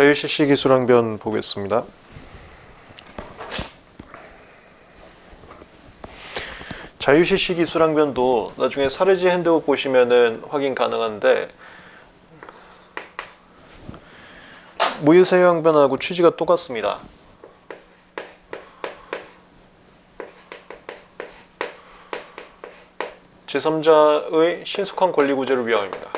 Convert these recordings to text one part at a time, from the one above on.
자유실시 기술항변 보겠습니다. 자유실시 기술항변도 나중에 사례지 핸드북 보시면은 확인 가능한데 무유사유 항변하고 취지가 똑같습니다. 제3자의 신속한 권리 구제를 위함입니다.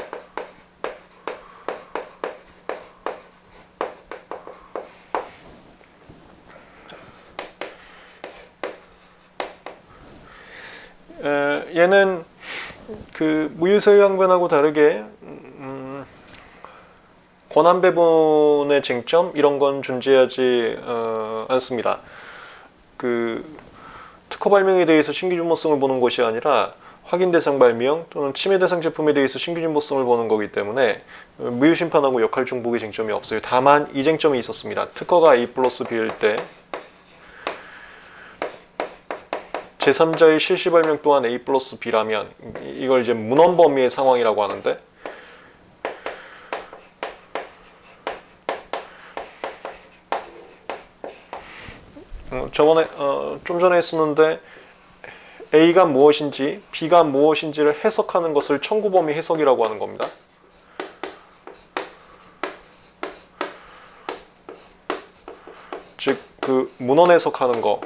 얘는 그 무유사유 항변하고 다르게 권한 배분의 쟁점 이런 건 존재하지 않습니다. 그 특허 발명에 대해서 신규 진보성을 보는 것이 아니라 확인 대상 발명 또는 침해 대상 제품에 대해서 신규 진보성을 보는 거기 때문에 무효 심판하고 역할 중복의 쟁점이 없어요. 다만 이 쟁점이 있었습니다. 특허가 A 플러스 B일 때 제3자의 실시 발명 또한 A 플러스 B라면 이걸 이제 문헌 범위의 상황이라고 하는데 저번에 좀 전에 했었는데 A가 무엇인지 B가 무엇인지를 해석하는 것을 청구 범위 해석이라고 하는 겁니다. 즉 그 문헌 해석하는 거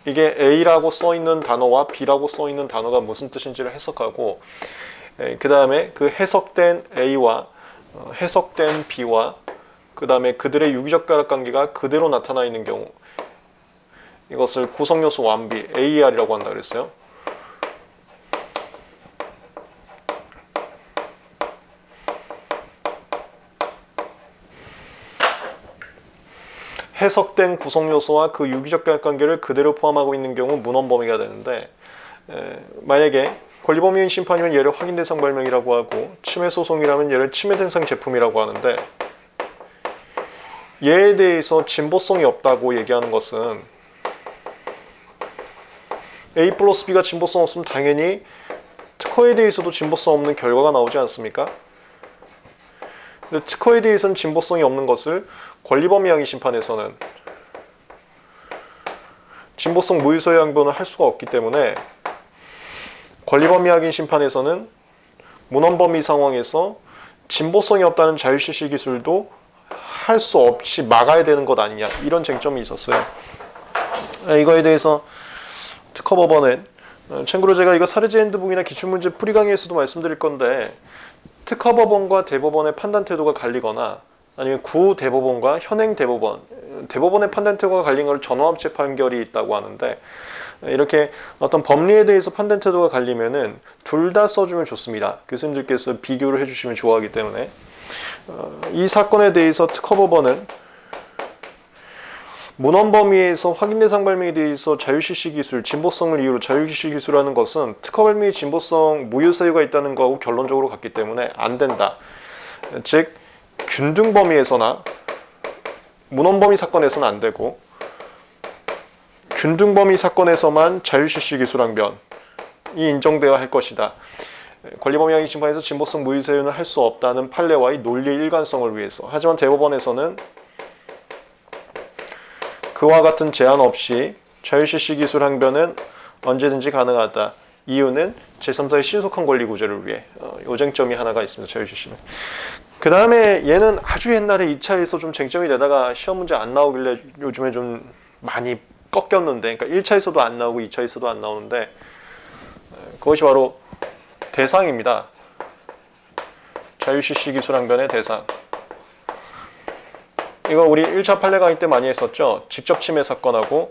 이게 A라고 써있는 단어와 B라고 써있는 단어가 무슨 뜻인지를 해석하고 그 다음에 그 해석된 A와 해석된 B와 그 다음에 그들의 유기적 가락관계가 그대로 나타나 있는 경우 이것을 구성요소 완비 AER이라고 한다 그랬어요. 해석된 구성요소와 그 유기적 가락관계를 그대로 포함하고 있는 경우 문헌 범위가 되는데 만약에 권리범위인 심판이면 얘를 확인 대상 발명이라고 하고 침해 소송이라면 얘를 침해 대상 제품이라고 하는데 얘에 대해서 진보성이 없다고 얘기하는 것은 A 플러스 B가 진보성 없으면 당연히 특허에 대해서도 진보성 없는 결과가 나오지 않습니까? 근데 특허에 대해서는 진보성이 없는 것을 권리범위 항의 심판에서는 진보성 무유사유 항변을 할 수가 없기 때문에 권리범위 항의 심판에서는 문헌범위 상황에서 진보성이 없다는 자유실시 기술도 할 수 없이 막아야 되는 것 아니냐 이런 쟁점이 있었어요. 이거에 대해서 특허법원은 참고로 제가 이거 사례지 핸드북이나 기출문제 풀이 강의에서도 말씀드릴 건데 특허법원과 대법원의 판단 태도가 갈리거나 아니면 구대법원과 현행 대법원의 판단 태도가 갈린 걸 전화합체 판결이 있다고 하는데 이렇게 어떤 법리에 대해서 판단 태도가 갈리면은 둘 다 써주면 좋습니다. 교수님들께서 비교를 해주시면 좋아하기 때문에 이 사건에 대해서 특허법원은 문헌 범위에서 확인 대상 발명에 대해서 자유실시 기술, 진보성을 이유로 자유실시 기술하는 것은 특허 발명의 진보성, 무효사유가 있다는 거하고 결론적으로 같기 때문에 안 된다. 즉 균등 범위에서나 문헌 범위 사건에서는 안 되고 균등 범위 사건에서만 자유실시 기술 항변이 인정되어야 할 것이다. 권리범위 항의 심판에서 진보성 무효사유는 할 수 없다는 판례와의 논리의 일관성을 위해서. 하지만 대법원에서는 그와 같은 제한 없이 자유실시 기술 항변은 언제든지 가능하다. 이유는 제3자의 신속한 권리 구제를 위해. 요 쟁점이 하나가 있습니다. 자유실시는. 그 다음에 얘는 아주 옛날에 2차에서 좀 쟁점이 되다가 시험 문제 안 나오길래 요즘에 좀 많이 꺾였는데 그러니까 1차에서도 안 나오고 2차에서도 안 나오는데 그것이 바로 대상입니다. 자유실시 기술 항변의 대상. 이거 우리 1차 판례 강의 때 많이 했었죠. 직접 침해 사건하고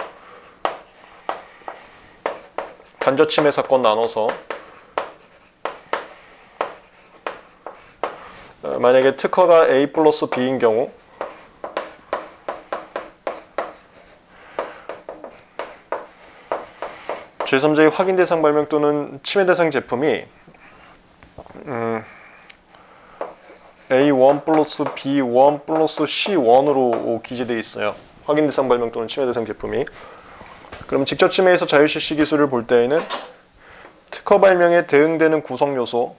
간접 침해 사건 나눠서 만약에 특허가 A 플러스 B인 경우 제3자의 확인 대상 발명 또는 침해 대상 제품이 A1 플러스 B1 플러스 C1으로 기재되어 있어요. 확인 대상 발명 또는 침해 대상 제품이. 그럼 직접 침해에서 자유실시 기술을 볼 때에는 특허 발명에 대응되는 구성 요소로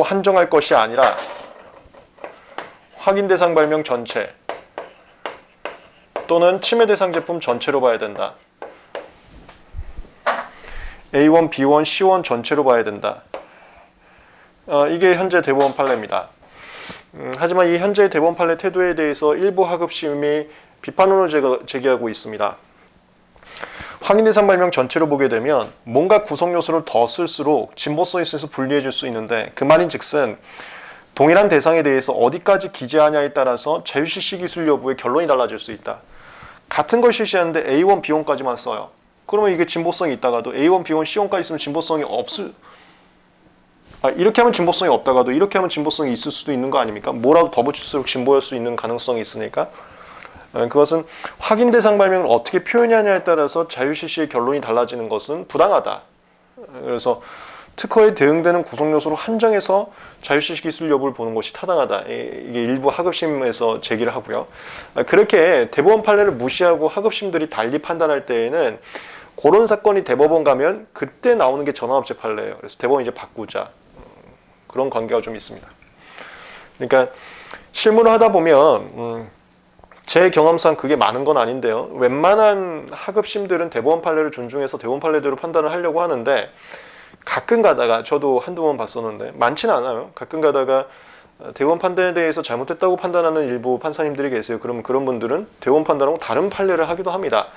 한정할 것이 아니라 확인 대상 발명 전체 또는 침해 대상 제품 전체로 봐야 된다. A1, B1, C1 전체로 봐야 된다. 이게 현재 대법원 판례입니다. 하지만 이 현재의 대법원 판례 태도에 대해서 일부 하급심이 비판론을 제기하고 있습니다. 확인 대상 발명 전체로 보게 되면 뭔가 구성 요소를 더 쓸수록 진보성에 있어서 불리해질 수 있는데, 그 말인즉슨 동일한 대상에 대해서 어디까지 기재하냐에 따라서 자유실시 기술 여부의 결론이 달라질 수 있다. 같은 걸 실시하는데 A1, B1까지만 써요. 그러면 이게 진보성이 있다가도 A1, B1, C1까지 있으면 진보성이 이렇게 하면 진보성이 없다가도 이렇게 하면 진보성이 있을 수도 있는 거 아닙니까? 뭐라도 더 붙일수록 진보할 수 있는 가능성이 있으니까. 그것은 확인 대상 발명을 어떻게 표현하냐에 따라서 자유실시의 결론이 달라지는 것은 부당하다. 그래서 특허에 대응되는 구성 요소로 한정해서 자유실시 기술 여부를 보는 것이 타당하다. 이게 일부 하급심에서 제기를 하고요. 그렇게 대법원 판례를 무시하고 하급심들이 달리 판단할 때에는 그런 사건이 대법원 가면 그때 나오는 게 전환업체 판례예요. 그래서 대법원 이제 바꾸자. 그런 관계가 좀 있습니다. 그러니까 실무를 하다 보면 제 경험상 그게 많은 건 아닌데요. 웬만한 하급심들은 대법원 판례를 존중해서 대법원 판례대로 판단을 하려고 하는데, 가끔 가다가 저도 한두 번 봤었는데 많지는 않아요. 가끔 가다가 대법원 판단에 대해서 잘못됐다고 판단하는 일부 판사님들이 계세요. 그러면 그런 분들은 대법원 판단하고 다른 판례를 하기도 합니다.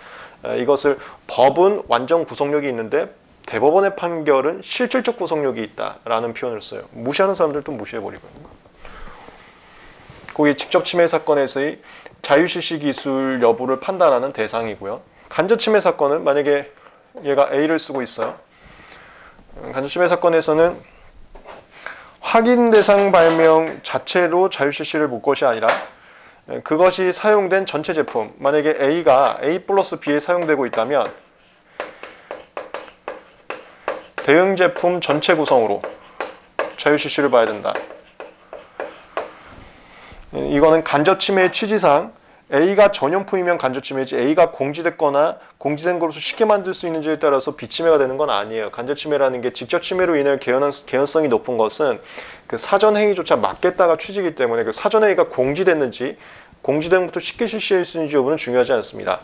이것을 법은 완전 구속력이 있는데 대법원의 판결은 실질적 구속력이 있다라는 표현을 써요. 무시하는 사람들도 무시해버리고요. 거기 직접 침해 사건에서의 자유실시 기술 여부를 판단하는 대상이고요. 간접 침해 사건은 만약에 얘가 A를 쓰고 있어요. 간접 침해 사건에서는 확인 대상 발명 자체로 자유실시를 볼 것이 아니라 그것이 사용된 전체 제품, 만약에 A가 A 플러스 B에 사용되고 있다면 대응 제품 전체 구성으로 자유실시를 봐야 된다. 이거는 간접 침해의 취지상 A가 전용품이면 간접 침해지, A가 공지됐거나 공지된 것으로 쉽게 만들 수 있는지에 따라서 비침해가 되는 건 아니에요. 간접 침해라는 게 직접 침해로 인해 개연성이 높은 것은 그 사전 행위조차 막겠다가 취지이기 때문에 그 사전 행위가 공지됐는지, 공지된 것도 쉽게 실시할 수 있는지 여부는 중요하지 않습니다.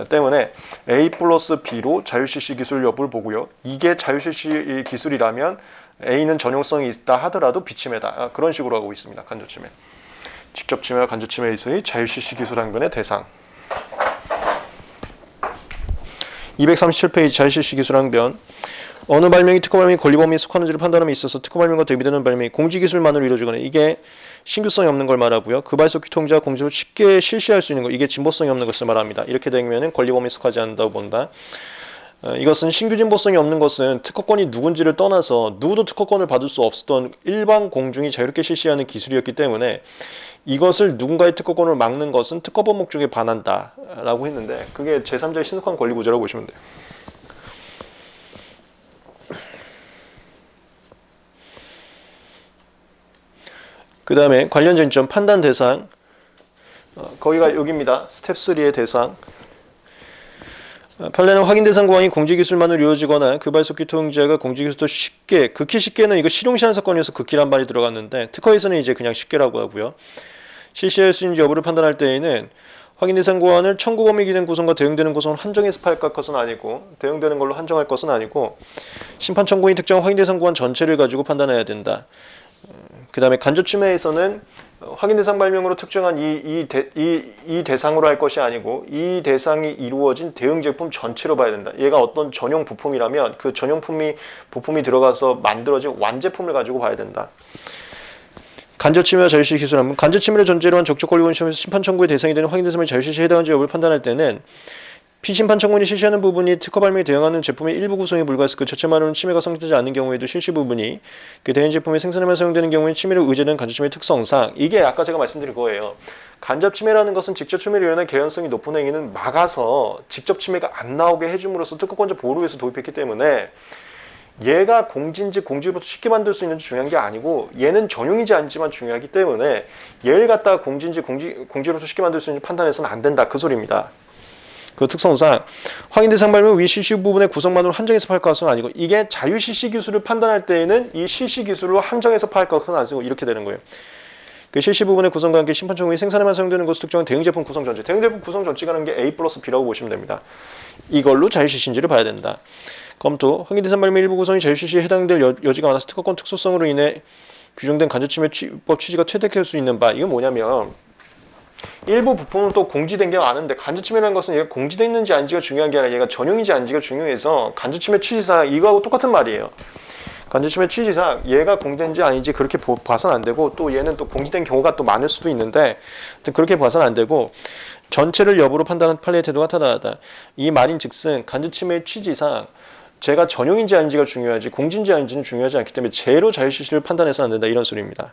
때문에 A 플러스 B로 자유실시 기술 여부를 보고요. 이게 자유실시 기술이라면 A는 전용성이 있다 하더라도 비침해다. 그런 식으로 하고 있습니다. 간접 침해. 직접 침해와 간접 침해에서의 자유실시 기술 항변의 대상. 237페이지 자유실시 기술 항변. 어느 발명이 특허 발명이 권리 범위에 속하는지를 판단함에 있어서 특허 발명과 대비되는 발명이 공지 기술만으로 이루어지거나, 이게 신규성이 없는 걸 말하고요. 그 발속 통제와 공지로 쉽게 실시할 수 있는 거, 이게 진보성이 없는 것을 말합니다. 이렇게 되면 권리 범위에 속하지 않는다고 본다. 이것은 신규 진보성이 없는 것은 특허권이 누군지를 떠나서 누구도 특허권을 받을 수 없었던 일반 공중이 자유롭게 실시하는 기술이었기 때문에 이것을 누군가의 특허권을 막는 것은 특허법 목적에 반한다 라고 했는데, 그게 제3자의 신속한 권리 구조라고 보시면 돼요. 그 다음에 관련 쟁점 판단 대상, 거기가 여기입니다. 스텝 3의 대상. 판례는 확인 대상 고항이 공지기술만으로 이루어지거나 그 발속 기통자가 공지기술도 쉽게, 극히 쉽게는 이거 실용시한 사건이어서 극히란 말이 들어갔는데, 특허에서는 이제 그냥 쉽게라고 하고요. 실시할 수 있는지 여부를 판단할 때에는 확인 대상 고안을 청구 범위 기능 구성과 대응되는 구성을 한정해서 파악할 것은 아니고, 대응되는 걸로 한정할 것은 아니고, 심판 청구인이 특정 확인 대상 고안 전체를 가지고 판단해야 된다. 그 다음에 간접 침해에서는 확인 대상 발명으로 특정한 이 대상으로 할 것이 아니고 이 대상이 이루어진 대응 제품 전체로 봐야 된다. 얘가 어떤 전용 부품이라면 그 부품이 들어가서 만들어진 완제품을 가지고 봐야 된다. 간접 침해와 자유실시 기술은 간접 침해를 전제로 한 적적 권리 원시험에서 심판 청구의 대상이 되는 확인 대상의 자유실시에 해당하는지 여부를 판단할 때는 피심판 청구인이 실시하는 부분이 특허 발명에 대응하는 제품의 일부 구성에 불과해서 그 자체만으로는 침해가 성립되지 않는 경우에도 실시 부분이 그 대행 제품의 생산에만 사용되는 경우에는 침해를 의제되는 간접 침해의 특성상, 이게 아까 제가 말씀드린 거예요. 간접 침해라는 것은 직접 침해로 인한 개연성이 높은 행위는 막아서 직접 침해가 안 나오게 해줌으로써 특허권자 보호를 위해서 도입했기 때문에 얘가 공지인지 공지로부터 쉽게 만들 수 있는지 중요한 게 아니고 얘는 전용이지 않지만 중요하기 때문에 얘를 갖다가 공지인지 공지로부터 쉽게 만들 수 있는지 판단해서는 안 된다, 그 소리입니다. 그 특성상 확인 대상 발명 위 실시 부분의 구성만으로 한정해서 파악할 것은 아니고, 이게 자유 실시 기술을 판단할 때에는 이 실시 기술로 한정해서 파악할 것은 아니고 이렇게 되는 거예요. 그 실시 부분의 구성과 함께 심판 청구의 생산에만 사용되는 것으로 특정한 대응 제품 구성 전체. 대응 제품 구성 전체라는 게 A 플러스 B라고 보시면 됩니다. 이걸로 자율실시인지를 봐야 된다. 검토. 확인된 발명 일부 구성이 자율실시에 해당될 여지가 많아서 특허권 특수성으로 인해 규정된 간접침해법 취지가 퇴색할 수 있는 바. 이건 뭐냐면 일부 부품은 또 공지된 게 많은데 간접침해라는 것은 얘가 공지되어 있는지 아닌지가 중요한 게 아니라 얘가 전용인지 아닌지가 중요해서 간접침해 취지상 이거하고 똑같은 말이에요. 간접침해 취지상 얘가 공지된지 아닌지 그렇게 봐서는 안 되고 또 얘는 또 공지된 경우가 또 많을 수도 있는데 그렇게 봐서는 안 되고 전체를 여부로 판단한 판례의 태도가 타당하다. 이 말인즉슨 간접침해 취지상 제가 전용인지 아닌지가 중요하지 공지인지 아닌지는 중요하지 않기 때문에 제로 자율실시를 판단해서는 안 된다 이런 소리입니다.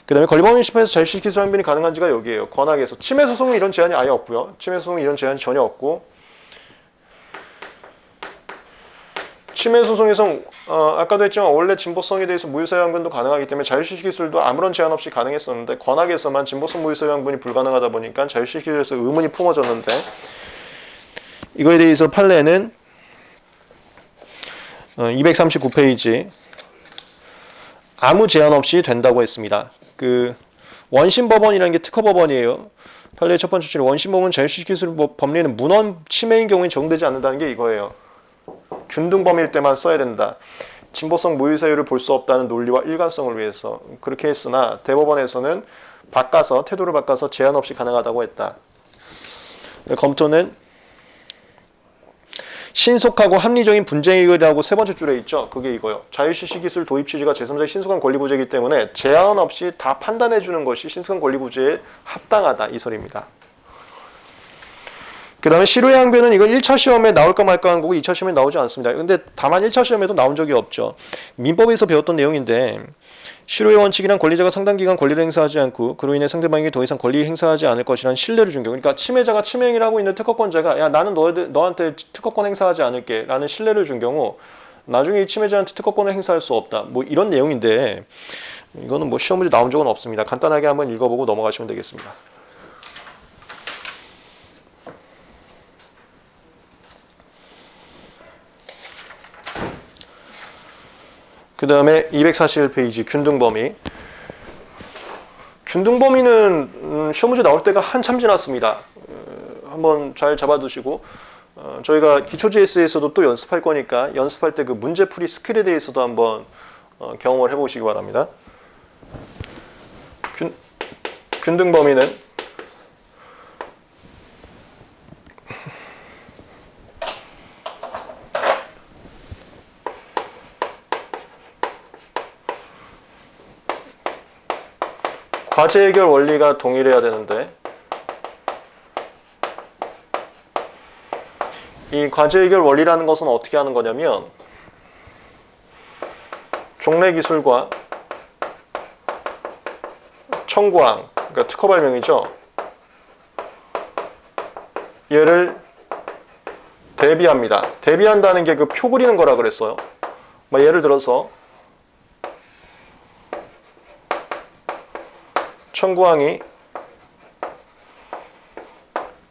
그 다음에 권리법원 심판에서 자율실시 기술 항변이 가능한지가 여기에요. 권학에서 침해 소송은 이런 제한이 아예 없고요. 침해 소송은 이런 제한이 전혀 없고 침해 소송에서 아까도 했지만 원래 진보성에 대해서 무효사유 항변도 가능하기 때문에 자율실시 기술도 아무런 제한 없이 가능했었는데 권학에서만 진보성 무효사유 항변이 불가능하다 보니까 자율실시 기술에서 의문이 품어졌는데 이거에 대해서 판례는 239페이지 아무 제한 없이 된다고 했습니다. 그 원심법원이라는 게 특허법원이에요. 판례의 첫 번째 줄에 원심법원 자율실시 기술 법리는 문헌 침해인 경우에 적용되지 않는다는 게 이거예요. 균등범위일 때만 써야 된다. 진보성 무효사유를 볼 수 없다는 논리와 일관성을 위해서 그렇게 했으나 대법원에서는 태도를 바꿔서 제한 없이 가능하다고 했다. 검토는 신속하고 합리적인 분쟁의결이라고 세 번째 줄에 있죠. 그게 이거요. 자율실시 기술 도입 취지가 제3자의 신속한 권리부재이기 때문에 제한 없이 다 판단해주는 것이 신속한 권리부재에 합당하다. 이 소리입니다. 그 다음에 실효의 항변은 이건 1차 시험에 나올까 말까 한 거고 2차 시험에 나오지 않습니다. 근데 다만 1차 시험에도 나온 적이 없죠. 민법에서 배웠던 내용인데 실효의 원칙이란 권리자가 상당 기간 권리를 행사하지 않고 그로 인해 상대방에게 더 이상 권리 행사하지 않을 것이라는 신뢰를 준 경우. 그러니까 침해자가 침해 행위를 하고 있는 특허권자가 야 나는 너한테 특허권 행사하지 않을게 라는 신뢰를 준 경우 나중에 이 침해자한테 특허권을 행사할 수 없다. 뭐 이런 내용인데 이거는 뭐 시험 문제 나온 적은 없습니다. 간단하게 한번 읽어보고 넘어가시면 되겠습니다. 그 다음에 241페이지 균등범위. 균등범위는 시험 문제 나올 때가 한참 지났습니다. 한번 잘 잡아두시고 저희가 기초GS에서도 또 연습할 거니까 연습할 때 그 문제풀이 스킬에 대해서도 한번 경험을 해보시기 바랍니다. 균등범위는 과제 해결 원리가 동일해야 되는데 이 과제 해결 원리라는 것은 어떻게 하는 거냐면 종래 기술과 청구항, 그러니까 특허 발명이죠. 얘를 대비합니다. 대비한다는 게 그 표 그리는 거라 그랬어요. 예를 들어서 청구항이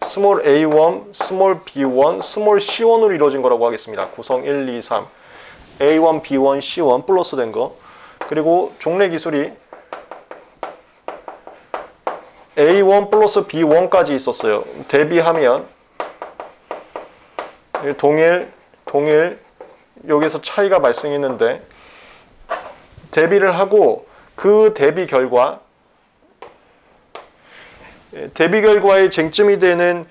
스몰 a1, 스몰 b1, 스몰 c1으로 이루어진 거라고 하겠습니다. 구성 1, 2, 3 a1, b1, c1 플러스 된 거. 그리고 종래 기술이 a1 플러스 b1까지 있었어요. 대비하면 동일 여기서 차이가 발생했는데 대비를 하고 그 대비 결과의 쟁점이 되는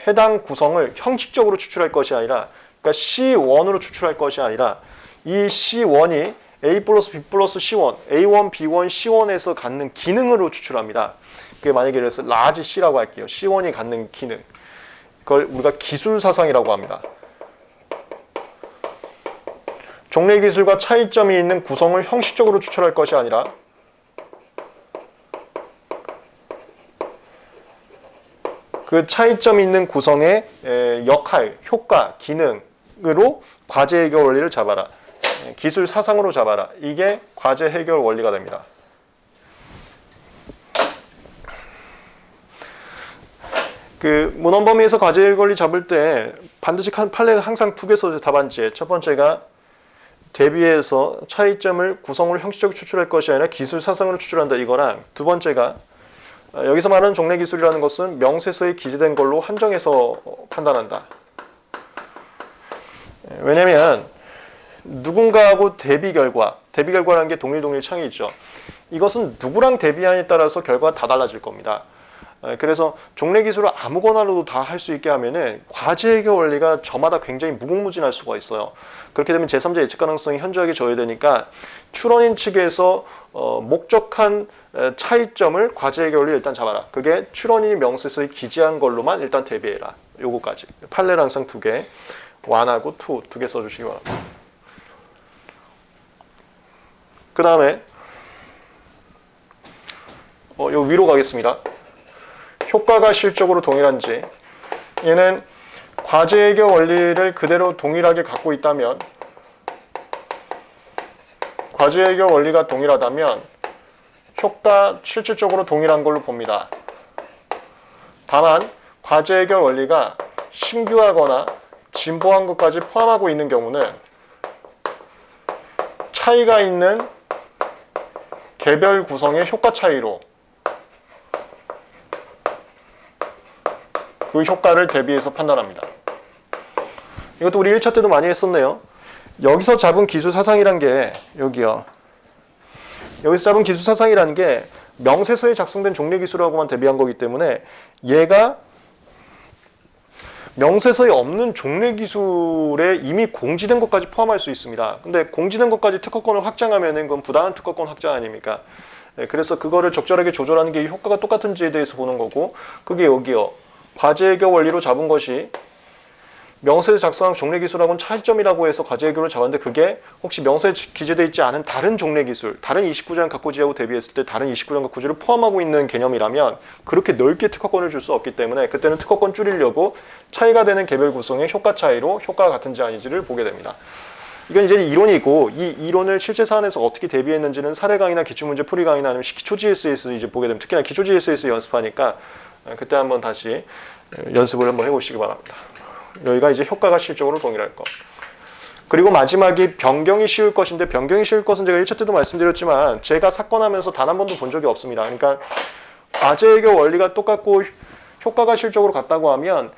해당 구성을 형식적으로 추출할 것이 아니라 그러니까 C1으로 추출할 것이 아니라 이 C1이 A 플러스 B 플러스 C1, A1, B1, C1에서 갖는 기능으로 추출합니다. 그게 만약에 그래서 라지 C라고 할게요. C1이 갖는 기능. 그걸 우리가 기술사상이라고 합니다. 종래 기술과 차이점이 있는 구성을 형식적으로 추출할 것이 아니라 그 차이점이 있는 구성의 역할, 효과, 기능으로 과제 해결 원리를 잡아라. 기술 사상으로 잡아라. 이게 과제 해결 원리가 됩니다. 그 문헌 범위에서 과제 해결 원리 잡을 때 반드시 판례가 항상 두 개 써져 답안지에. 첫 번째가 대비해서 차이점을 구성으로 형식적으로 추출할 것이 아니라 기술 사상으로 추출한다 이거랑 두 번째가 여기서 말하는 종래 기술이라는 것은 명세서에 기재된 걸로 한정해서 판단한다. 왜냐면 누군가하고 대비 결과라는 게 동일 창이 있죠. 이것은 누구랑 대비하냐에 따라서 결과가 다 달라질 겁니다. 그래서 종래 기술을 아무거나로도 다 할 수 있게 하면은 과제 해결 원리가 저마다 굉장히 무궁무진할 수가 있어요. 그렇게 되면 제3자 예측 가능성이 현저하게 저해되니까 출원인 측에서 목적한 차이점을 과제 해결 원리 일단 잡아라. 그게 출원인이 명세서에 기재한 걸로만 일단 대비해라. 요거까지. 판례를 항상 2개, 1하고 2 두 개 써주시기 바랍니다. 그 다음에 요 위로 가겠습니다. 효과가 실적으로 동일한지, 얘는 과제 해결 원리를 그대로 동일하게 갖고 있다면, 과제 해결 원리가 동일하다면 효과 실질적으로 동일한 걸로 봅니다. 다만 과제 해결 원리가 신규하거나 진보한 것까지 포함하고 있는 경우는 차이가 있는 개별 구성의 효과 차이로 그 효과를 대비해서 판단합니다. 이것도 우리 1차 때도 많이 했었네요. 여기서 잡은 기술 사상이란 게 여기요. 여기서 잡은 기술 사상이라는 게 명세서에 작성된 종래 기술하고만 대비한 거기 때문에 얘가 명세서에 없는 종래 기술에 이미 공지된 것까지 포함할 수 있습니다. 근데 공지된 것까지 특허권을 확장하면은 그건 부당한 특허권 확장 아닙니까? 그래서 그거를 적절하게 조절하는 게 효과가 똑같은지에 대해서 보는 거고, 그게 여기요. 과제 해결 원리로 잡은 것이 명세에 작성한 종래 기술하고는 차이점이라고 해서 과제 해결을 잡았는데, 그게 혹시 명세에 기재되어 있지 않은 다른 종래 기술, 다른 29장 각구지하고 대비했을 때 다른 29장 각구지를 포함하고 있는 개념이라면 그렇게 넓게 특허권을 줄 수 없기 때문에 그때는 특허권 줄이려고 차이가 되는 개별 구성의 효과 차이로 효과가 같은지 아닌지를 보게 됩니다. 이건 이제 이론이고, 이 이론을 실제 사안에서 어떻게 대비했는지는 사례 강의나 기출문제 풀이 강의나 아니면 기초 GS에서 이제 보게 되면, 특히나 기초 GS에서 연습하니까 그때 한번 다시 연습을 한번 해보시기 바랍니다. 여기가 이제 효과가 실적으로 동일할 것. 그리고 마지막이 변경이 쉬울 것인데, 변경이 쉬울 것은 제가 1차 때도 말씀드렸지만 제가 사건하면서 단 한 번도 본 적이 없습니다. 그러니까 과제 해결 원리가 똑같고 효과가 실적으로 같다고 하면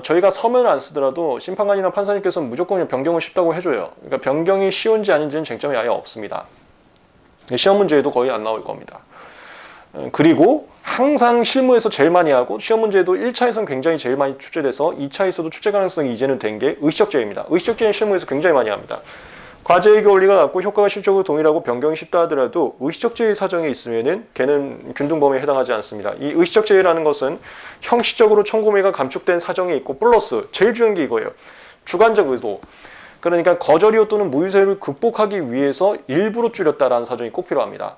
저희가 서면을 안 쓰더라도 심판관이나 판사님께서는 무조건 변경은 쉽다고 해줘요. 그러니까 변경이 쉬운지 아닌지는 쟁점이 아예 없습니다. 시험 문제에도 거의 안 나올 겁니다. 그리고 항상 실무에서 제일 많이 하고 시험 문제도 1차에서는 굉장히 제일 많이 출제돼서 2차에서도 출제 가능성이 이제는 된 게 의식적제입니다. 의식적제는 실무에서 굉장히 많이 합니다. 과제 해결 원리가 같고 효과가 실적으로 동일하고 변경이 쉽다 하더라도 의식적제의 사정에 있으면은 걔는 균등범위에 해당하지 않습니다. 이 의식적제라는 것은 형식적으로 청구명의가 감축된 사정이 있고 플러스 제일 중요한 게 이거예요. 주관적 의도. 그러니까 거절이요 또는 무유세를 극복하기 위해서 일부러 줄였다라는 사정이 꼭 필요합니다.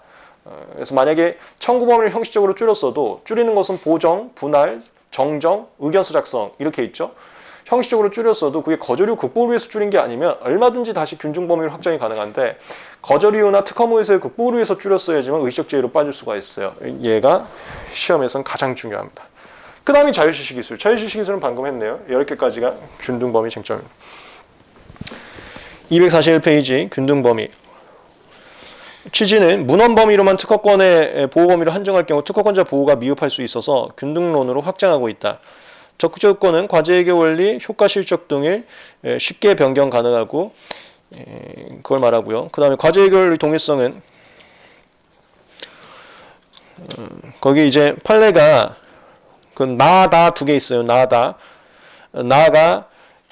그래서 만약에 청구 범위를 형식적으로 줄였어도 줄이는 것은 보정, 분할, 정정, 의견서 작성 이렇게 있죠. 형식적으로 줄였어도 그게 거절 이유 극복을 위해서 줄인 게 아니면 얼마든지 다시 균중 범위로 확장이 가능한데, 거절 이유나 특허무효에서의 극복을 위해서 줄였어야지만 의식적 제의로 빠질 수가 있어요. 얘가 시험에서는 가장 중요합니다. 그 다음이 자율실시 기술. 자율실시 기술은 방금 했네요. 10개까지가 균등 범위 쟁점입니다. 241페이지 균등 범위. 취지는 문헌 범위로만 특허권의 보호 범위를 한정할 경우 특허권자 보호가 미흡할 수 있어서 균등론으로 확장하고 있다. 적극적 요건은 과제 해결 원리, 효과 실적 등을 쉽게 변경 가능하고, 그걸 말하고요. 그 다음에 과제 해결 원리 동일성은 거기 이제 판례가 그 나다 두 개 있어요. 나가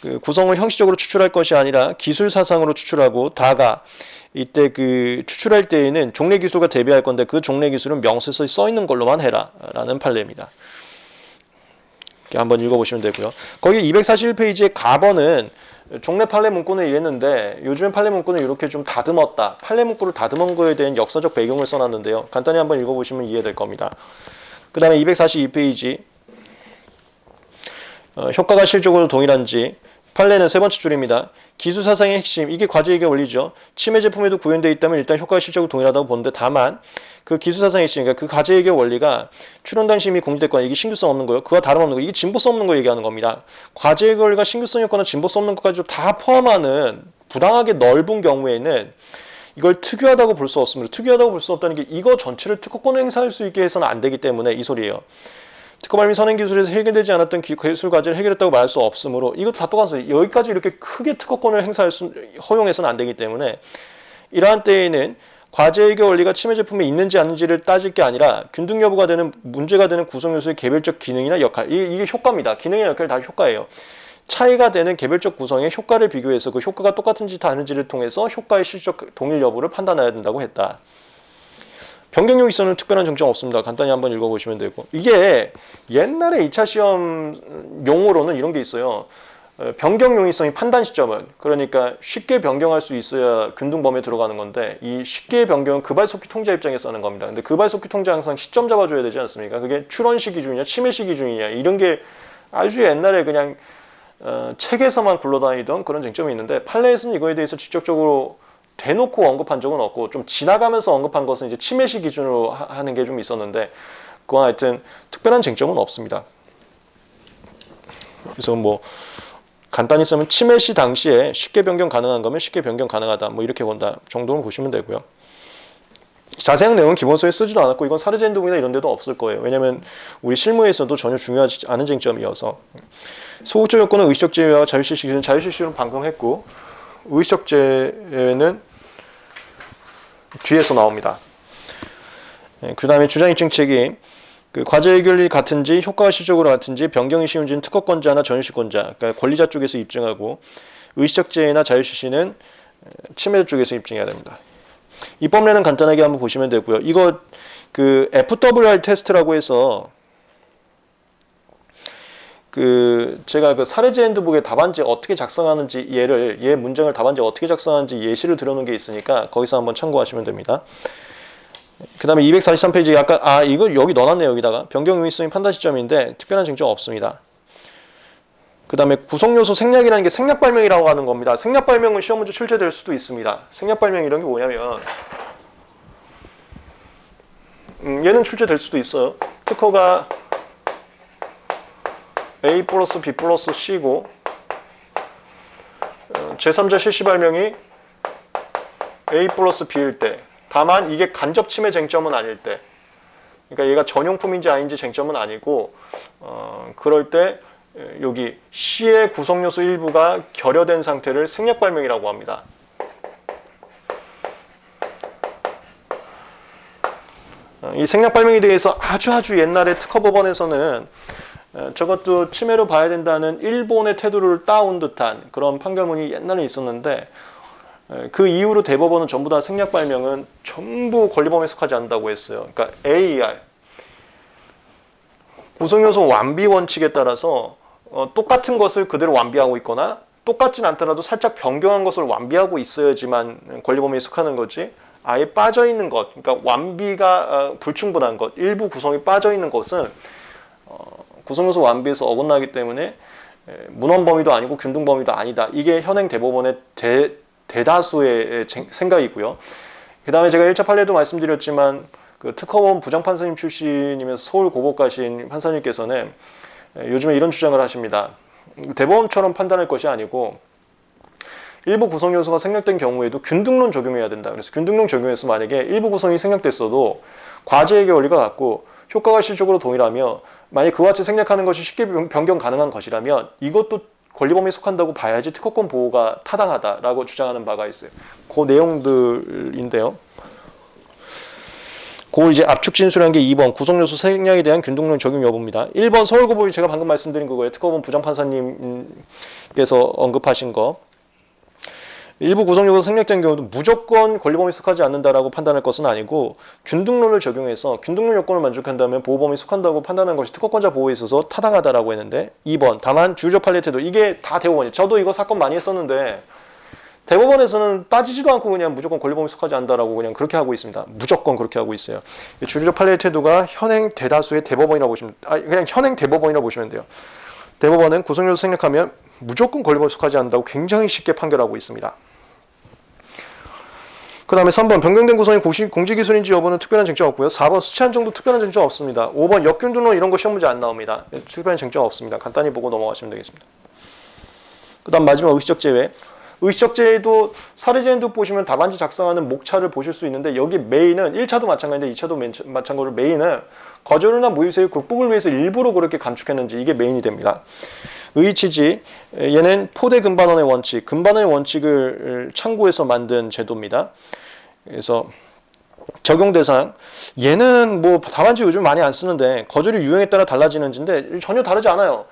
그 구성을 형식적으로 추출할 것이 아니라 기술 사상으로 추출하고, 다가 이때 그 추출할 때에는 종래 기술과 대비할 건데 그 종래 기술은 명세서에 써 있는 걸로만 해라 라는 판례입니다. 한번 읽어보시면 되고요. 거기 241페이지의 가번은 종래 판례 문구는 이랬는데 요즘엔 판례 문구는 이렇게 좀 다듬었다. 판례 문구를 다듬은 거에 대한 역사적 배경을 써놨는데요. 간단히 한번 읽어보시면 이해될 겁니다. 그 다음에 242페이지 효과가 실적으로 동일한지 판례는 세 번째 줄입니다. 기수 사상의 핵심, 이게 과제이익의 원리죠. 침해 제품에도 구현되어 있다면 일단 효과가 실적으로 동일하다고 보는데, 다만 그 기수 사상의 핵심, 그러니까 그 과제이익의 원리가 출원 당시 이미 공지됐거나 이게 신규성 없는 거예요. 그와 다름없는 거, 이게 진보성 없는 거 얘기하는 겁니다. 과제이익의 원리가 신규성이 없거나 진보성 없는 것까지 다 포함하는 부당하게 넓은 경우에는 이걸 특유하다고 볼 수 없습니다. 특유하다고 볼 수 없다는 게 이거 전체를 특허권을 행사할 수 있게 해서는 안 되기 때문에 이 소리예요. 특허 발미 선행 기술에서 해결되지 않았던 기술 과제를 해결했다고 말할 수 없으므로 이것도 다 똑같아요. 여기까지 이렇게 크게 특허권을 허용해서는 안 되기 때문에 이러한 때에는 과제이익의 원리가 침해 제품에 있는지 아닌지를 따질 게 아니라 균등 여부가 되는 문제가 되는 구성 요소의 개별적 기능이나 역할, 이게 효과입니다. 기능이나 역할이 다 효과예요. 차이가 되는 개별적 구성의 효과를 비교해서 그 효과가 똑같은지 다른지를 통해서 효과의 실적 동일 여부를 판단해야 된다고 했다. 변경 요기성은 특별한 정점 없습니다. 간단히 한번 읽어보시면 되고, 이게 옛날에 2차 시험 용어로는 이런 게 있어요. 변경 용이성이 판단 시점은, 그러니까 쉽게 변경할 수 있어야 균등 범위에 들어가는 건데, 이 쉽게 변경은 급발속기 통자 입장에서 하는 겁니다. 근데 급발속기 통자 항상 시점 잡아줘야 되지 않습니까? 그게 출원시 기준이냐 침해시 기준이냐 이런 게 아주 옛날에 그냥 책에서만 굴러다니던 그런 쟁점이 있는데, 판례에서는 이거에 대해서 직접적으로 대놓고 언급한 적은 없고, 좀 지나가면서 언급한 것은 이제 침해시 기준으로 하는 게 좀 있었는데, 그건 하여튼 특별한 쟁점은 없습니다. 그래서 뭐 간단히 쓰면 침해시 당시에 쉽게 변경 가능한 거면 쉽게 변경 가능하다, 뭐 이렇게 본다 정도로 보시면 되고요. 자세한 내용은 기본서에 쓰지도 않았고, 이건 사례제 행동이나 이런 데도 없을 거예요. 왜냐하면 우리 실무에서도 전혀 중요하지 않은 쟁점이어서. 소극적 요건은 의식적 제외와 자유실시 기준, 자유실시는 방금 했고, 의식적 제외는 뒤에서 나옵니다. 그 다음에 주장 입증 책임, 그 과제 해결이 같은지 효과가 실적으로 같은지 변경이 쉬운지는 특허권자나 전유실권자, 그러니까 권리자 쪽에서 입증하고, 의식적 제외나 자유실시는 침해 쪽에서 입증해야 됩니다. 입법례는 간단하게 한번 보시면 되고요. 이거 그 FWR 테스트라고 해서 제가 그 사례제 핸드북에 답안지 어떻게 작성하는지 얘 문장을 답안지 어떻게 작성하는지 예시를 들어놓은 게 있으니까 거기서 한번 참고하시면 됩니다. 그 다음에 243페이지 아까 이거 여기 넣어놨네요. 여기다가 변경 용이성이 판단 시점인데 특별한 쟁점 없습니다. 그 다음에 구성요소 생략이라는 게 생략 발명이라고 하는 겁니다. 생략 발명은 시험 문제 출제될 수도 있습니다. 생략 발명 이런 게 뭐냐면 얘는 출제될 수도 있어요. 특허가 A 플러스 B 플러스 C고 제3자 실시 발명이 A 플러스 B일 때, 다만 이게 간접 침해 쟁점은 아닐 때, 그러니까 얘가 전용품인지 아닌지 쟁점은 아니고 그럴 때 여기 C의 구성요소 일부가 결여된 상태를 생략 발명이라고 합니다. 이 생략 발명에 대해서 아주 옛날에 특허법원에서는 저것도 침해로 봐야 된다는 일본의 태도를 따온 듯한 그런 판결문이 옛날에 있었는데, 그 이후로 대법원은 전부 다 생략 발명은 전부 권리범위에 속하지 않는다고 했어요. 그러니까 AER 구성요소 완비 원칙에 따라서 똑같은 것을 그대로 완비하고 있거나 똑같진 않더라도 살짝 변경한 것을 완비하고 있어야지만 권리범위에 속하는 거지, 아예 빠져있는 것, 그러니까 완비가 불충분한 것, 일부 구성이 빠져있는 것은 구성요소 완비에서 어긋나기 때문에 문헌 범위도 아니고 균등 범위도 아니다. 이게 현행 대법원의 대다수의 생각이고요. 그 다음에 제가 1차 판례도 말씀드렸지만 그 특허원 부장판사님 출신이면서 서울 고법 가신 판사님께서는 요즘에 이런 주장을 하십니다. 대법원처럼 판단할 것이 아니고 일부 구성 요소가 생략된 경우에도 균등론 적용해야 된다. 그래서 균등론 적용해서 만약에 일부 구성이 생략됐어도 과제해결 원리가 같고 효과가 실적으로 동일하며 만약 그와 같이 생략하는 것이 쉽게 변경 가능한 것이라면 이것도 권리범위에 속한다고 봐야지 특허권 보호가 타당하다라고 주장하는 바가 있어요. 그 내용들인데요. 그 이제 압축 진술한 게 2번 구성요소 생략에 대한 균등론 적용 여부입니다. 1번 서울고법이 제가 방금 말씀드린 그거예요. 특허본 부장판사님께서 언급하신 거. 일부 구성요소 생략된 경우도 무조건 권리범위에 속하지 않는다라고 판단할 것은 아니고 균등론을 적용해서 균등론 요건을 만족한다면 보호범위에 속한다고 판단하는 것이 특허권자 보호에 있어서 타당하다라고 했는데, 2번 다만 주의적 판례 태도, 이게 다 대법원이에요. 저도 이거 사건 많이 했었는데 대법원에서는 따지지도 않고 그냥 무조건 권리범위에 속하지 않는다라고 그냥 그렇게 하고 있습니다. 무조건 그렇게 하고 있어요. 주의적 판례 태도가 현행 대다수의 대법원이라고 보시면, 그냥 현행 대법원이라고 보시면 돼요. 대법원은 구성요소 생략하면 무조건 권리범위에 속하지 않는다고 굉장히 쉽게 판결하고 있습니다. 그 다음에 3번 변경된 구성이 공지기술인지 여부는 특별한 쟁점 없고요. 4번 수치한 정도 특별한 쟁점 없습니다. 5번 역균등론 이런 거 시험 문제 안 나옵니다. 특별한 쟁점 없습니다. 간단히 보고 넘어가시면 되겠습니다. 그 다음 마지막 의식적 제외. 의식적 제외도 사례제한도 보시면 답안지 작성하는 목차를 보실 수 있는데 여기 메인은 1차도 마찬가지인데 2차도 마찬가지로 메인은 거절이나 무효세의 극복을 위해서 일부러 그렇게 감축했는지 이게 메인이 됩니다. 의취지 얘는 포대 금반원의 원칙, 금반원의 원칙을 참고해서 만든 제도입니다. 그래서 적용 대상 얘는 뭐 답안지 요즘 많이 안 쓰는데 거절이 유형에 따라 달라지는지인데 전혀 다르지 않아요.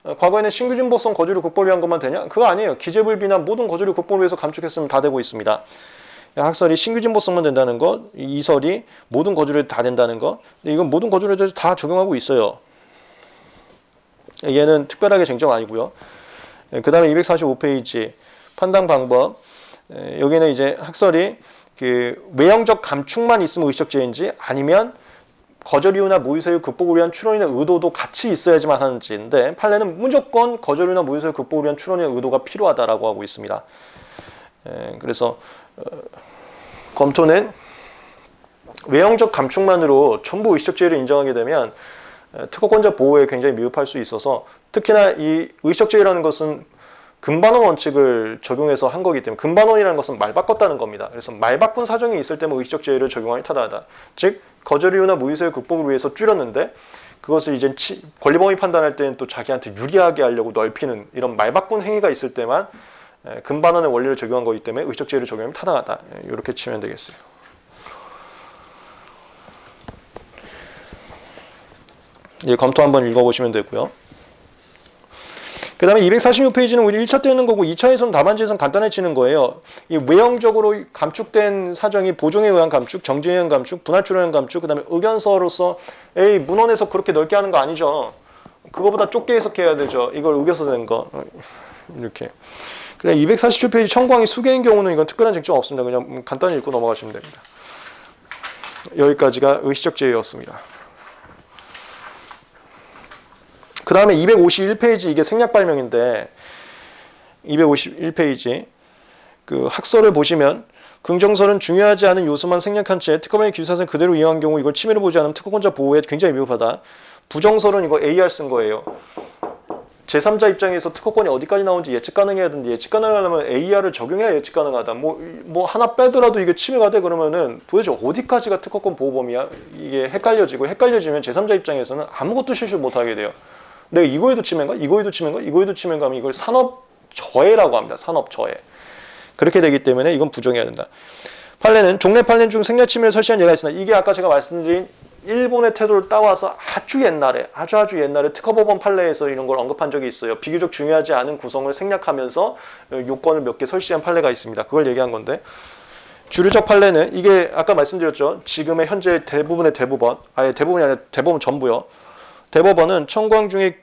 과거에는 신규진보성 거절을 극복을 위한 것만 되냐? 그거 아니에요. 기재불비나 모든 거절을 극복을 위해서 감축했으면 다 되고 있습니다. 학설이 신규진보성만 된다는 것, 이설이 모든 거절에 다 된다는 것, 이건 모든 거절에 대해서 다 적용하고 있어요. 얘는 특별하게 쟁점 아니고요. 그 다음에 245페이지 판단 방법. 여기는 이제 학설이 그 외형적 감축만 있으면 의식적 제외인지 아니면 거절 이유나 무효사유 극복을 위한 추론이나 의도도 같이 있어야지만 하는지인데 판례는 무조건 거절 이유나 무효사유 극복을 위한 추론이나 의도가 필요하다라고 하고 있습니다. 그래서 검토는 외형적 감축만으로 전부 의식적 제외를 인정하게 되면 특허권자 보호에 굉장히 미흡할 수 있어서 특히나 이 의식적 제외라는 것은 금반원 원칙을 적용해서 한 거기 때문에 금반원이라는 것은 말 바꿨다는 겁니다. 그래서 말 바꾼 사정이 있을 때만 의식적 제외를 적용하기 타당하다. 즉 거절 이유나 무효사유 극복을 위해서 줄였는데 그것을 이제 권리범위 판단할 때는 또 자기한테 유리하게 하려고 넓히는 이런 말 바꾼 행위가 있을 때만 금반원의 원리를 적용한 거기 때문에 의식적 제외를 적용하면 타당하다. 이렇게 치면 되겠어요. 예, 검토 한번 읽어보시면 되고요. 그 다음에 246페이지는 우리 1차 때 있는 거고 2차에서는 답안지에서는 간단해지는 거예요. 이 외형적으로 감축된 사정이 보종에 의한 감축, 정지에 의한 감축, 분할추론에 의한 감축, 그 다음에 의견서로서 에이 문헌에서 그렇게 넓게 하는 거 아니죠. 그거보다 좁게 해석해야 되죠. 이걸 우겨서 된 거. 이렇게. 그래 247페이지 청구항이 수개인 경우는 이건 특별한 쟁점 없습니다. 그냥 간단히 읽고 넘어가시면 됩니다. 여기까지가 의식적 제외였습니다. 그 다음에 251페이지 이게 생략 발명인데 251페이지 그 학설을 보시면 긍정설은 중요하지 않은 요소만 생략한 채 특허법의 기술사를 그대로 이용한 경우 이걸 침해를 보지 않으면 특허권자 보호에 굉장히 미흡하다. 부정설은 이거 AR 쓴 거예요. 제3자 입장에서 특허권이 어디까지 나오는지 예측 가능해야 되는데 예측 가능하려면 AR을 적용해야 예측 가능하다. 뭐 하나 빼더라도 이게 침해가 돼 그러면은 도대체 어디까지가 특허권 보호 범위야? 이게 헷갈려지고 헷갈려지면 제3자 입장에서는 아무것도 실수 못 하게 돼요. 내가 이거에도 침해인가? 이거에도 침해인가? 이거에도 침해인가? 하면 이걸 산업저해라고 합니다. 산업저해. 그렇게 되기 때문에 이건 부정해야 된다. 판례는 종래 판례 중 생략 침해를 설치한 예가 있으나 이게 아까 제가 말씀드린 일본의 태도를 따와서 아주 옛날에 특허법원 판례에서 이런 걸 언급한 적이 있어요. 비교적 중요하지 않은 구성을 생략하면서 요건을 몇 개 설치한 판례가 있습니다. 그걸 얘기한 건데 주류적 판례는 이게 아까 말씀드렸죠. 지금의 현재 대부분의 대법원, 아예 대부분이 아니라 대법원 전부요. 대법원은 청구항 중에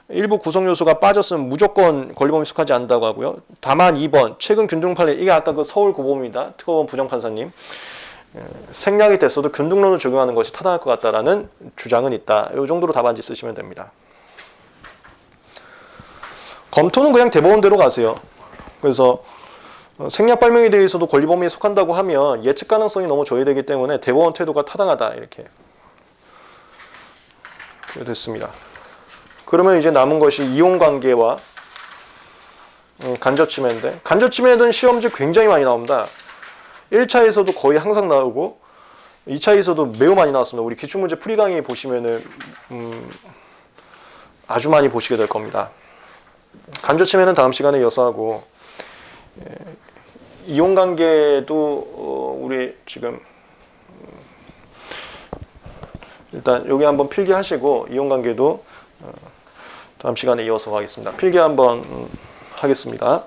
일부 구성 요소가 빠졌으면 무조건 권리범위에 속하지 않는다고 하고요. 다만 2번 최근 균등 판례 이게 아까 그 서울 고범입니다. 특허법원 부정판사님 생략이 됐어도 균등론을 적용하는 것이 타당할 것 같다라는 주장은 있다. 이 정도로 답안지 쓰시면 됩니다. 검토는 그냥 대법원대로 가세요. 그래서 생략 발명에 대해서도 권리범위에 속한다고 하면 예측 가능성이 너무 저해되기 때문에 대법원 태도가 타당하다 이렇게 됐습니다. 그러면 이제 남은 것이 이용관계와 간접침해인데 간접침해는 시험지 굉장히 많이 나옵니다. 1차에서도 거의 항상 나오고 2차에서도 매우 많이 나왔습니다. 우리 기출문제 풀이 강의 보시면은 아주 많이 보시게 될 겁니다. 간접침해는 다음 시간에 이어서 하고 이용관계도 우리 지금 일단 여기 한번 필기하시고 이용관계도 다음 시간에 이어서 하겠습니다. 필기 한번 하겠습니다.